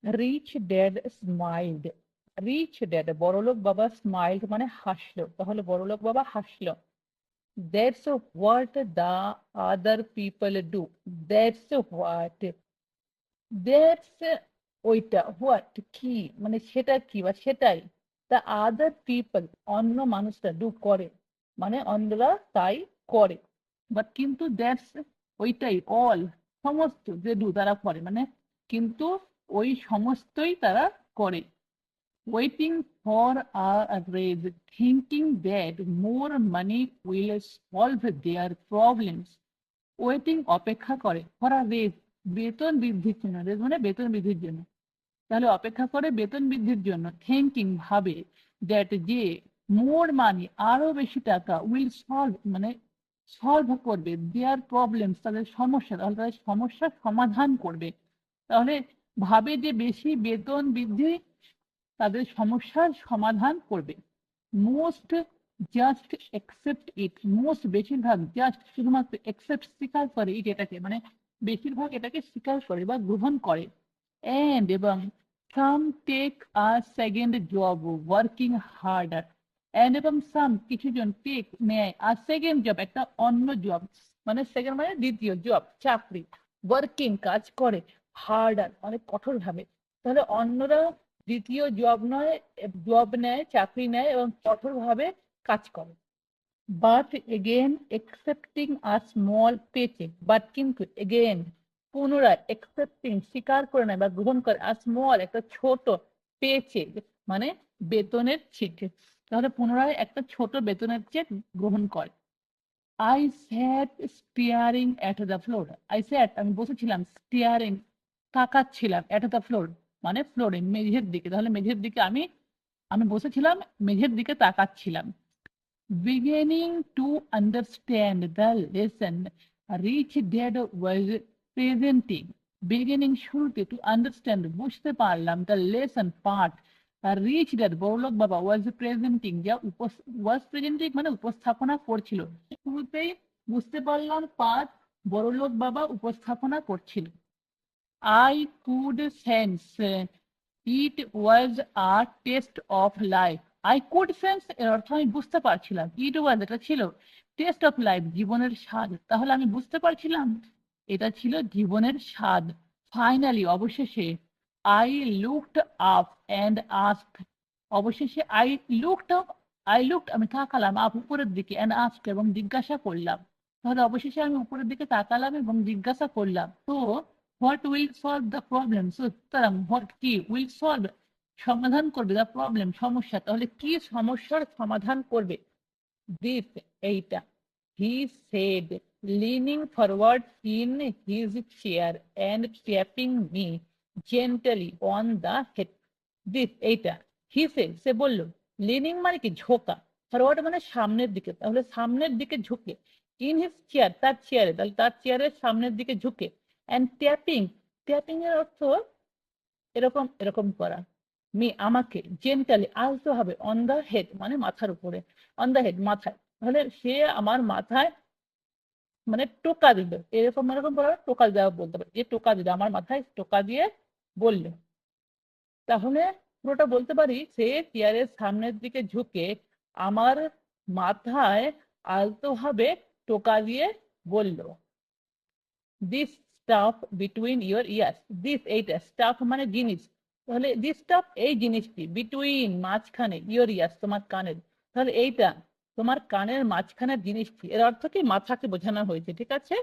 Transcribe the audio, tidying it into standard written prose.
Rich dad smiled. Rich dad বড়লোক বাবা smiled মানে হাসলো, তাহলে বড়লোক বাবা হাসলো। That's what the other people do. That's what, that's ওইটা, হোয়াট কি, মানে সেটা কি বা সেটাই, দ্য আদার পিপল অন্য মানুষরা ডু করে, মানে অন্যরা তাই করে। বাট কিন্তু দ্যাটস ওইটাই, অল সমস্ত যে ডু তারা করে, মানে কিন্তু ওই সমস্তই তারা করে। Waiting for a raise, thinking that more money will solve their problems. Waiting অপেক্ষা করে, ফর আ রেজ বেতন বৃদ্ধির জন্য, রেজ মানে বেতন বৃদ্ধির জন্য, তাহলে অপেক্ষা করে বেতন বৃদ্ধির জন্য। থিঙ্কিং ভাবে, দ্যাট যে মোর মানি আরো বেশি টাকা, উইল সলভ মানে সলভ করবে, দেয়ার প্রবলেমস তাদের সমস্যা, তাহলে তাদের সমস্যার সমাধান করবে। তাহলে ভাবে যে বেশি বেতন বৃদ্ধি তাদের সমস্যার সমাধান করবে। Most just accept it, most বেশিরভাগ, জাস্ট শুধুমাত্র, অ্যাকসেপ্ট স্বীকার করে, ইট এটাকে মানে বেশিরভাগ এটাকে স্বীকার করে বা গ্রহণ করে। অ্যান্ড এবং some take a second job working harder. And এবং সাম কিছু জন টেক নেয় আর সেকেন্ড জব একটা অন্য জব, মানে সেকেন্ড মানে দ্বিতীয় জব চাকরি, ওয়ার্কিং কাজ করে, হার্ডার অনেক কঠোরভাবে। তাহলে অন্যরা দ্বিতীয় জব নয়, জব নেয়, চাকরি নেয় এবং কঠোরভাবে কাজ করে। But again accepting a small paycheck, but কিন্তু এগেন পুনরায়, একসেপ্টিং স্বীকার করে নেয় বা গ্রহণ করে, আ স্মল একটা ছোট, পেচেক মানে বেতনের চেক, তাহলে পুনরায় একটা ছোট বেতনের চেক গ্রহণ করে। I sat staring at the floor. I sat আমি বসেছিলাম, স্টিয়ারিং তাকাচ্ছিলাম, অ্যাট দ্য ফ্লোর মানে ফ্লোরে মেঝের দিকে, তাহলে মেঝের দিকে আমি আমি বসেছিলাম, মেঝের দিকে তাকাচ্ছিলাম। beginning to understand the lesson rich dad was presenting, beginning শুরুতে, to understand বুঝতে পারলাম, the lesson পাঠ, rich dad বড়লোক বাবা was presenting যা was presenting মানে উপস্থাপনা করছিল, শুরুতেই বুঝতে পারলাম পাঠ বড়লোক বাবা উপস্থাপনা করছিল। I could sense it was a test of life. I could sense এর অর্থ আমি বুঝতে পারছিলাম, it was এটা ছিল, টেস্ট অফ লাইফ জীবনের স্বাদ, তাহলে আমি বুঝতে পারছিলাম এটা ছিল জীবনের স্বাদ। ফাইনালি অবশেষে, I looked up and asked, অবশেষে I looked আমি তাকালাম, আপ উপরের দিকে, and asked এবং জিজ্ঞাসা করলাম, তাহলে অবশেষে আমি উপরের দিকে তাকালাম এবং জিজ্ঞাসা করলাম। তো what will solve the problem, সুতরাং হোয়াট কি, উইল সলভ সমাধান করবে, দ্য প্রবলেম সমস্যা, তাহলে কি সমস্যার সমাধান করবে। দিস এইটা, he said lining forward in his chair and tapping me gently on the head. This এইটা, হি সেড সে বলল, লিনিং মানে কি ঝোঁকা, ফরওয়ার্ড মানে সামনের দিকে, তাহলে সামনের দিকে ঝুঁকে, ইন হিজ চেয়ার তার চেয়ারে, তাহলে তার চেয়ারের সামনের দিকে ঝুঁকে, অ্যান্ড ট্যাপিং, ট্যাপিং এর অর্থ এরকম এরকম করা, মি আমাকে, জেন্টালি আলতো হবে, অন দ্য হেড মানে মাথার উপরে, অন দ্য হেড মাথায়, তাহলে সে আমার মাথায় মানে টোকা দিল, এরকম এরকম করে টোকা দেওয়া বলতে পারে, যে টোকা দিল আমার মাথায়, টোকা দিয়ে বলল। তাহলে পুরোটা বলতে পারি, সে চেয়ারের সামনের দিকে ঝুঁকে আমার মাথায় আলতোভাবে টোকা দিয়ে বলল, this staff between your years. This এইটা, স্টাফ মানে জিনিস, তাহলে দিস স্টাফ এই জিনিসটি, বিটুইন মাঝখানে, ইয়োর ইয়ার্স তোমার কানের, তাহলে এইটা তোমার কানের মাঝখানের জিনিসটি, এর অর্থ কি মাথাকে বোঝানো হয়েছে, ঠিক আছে।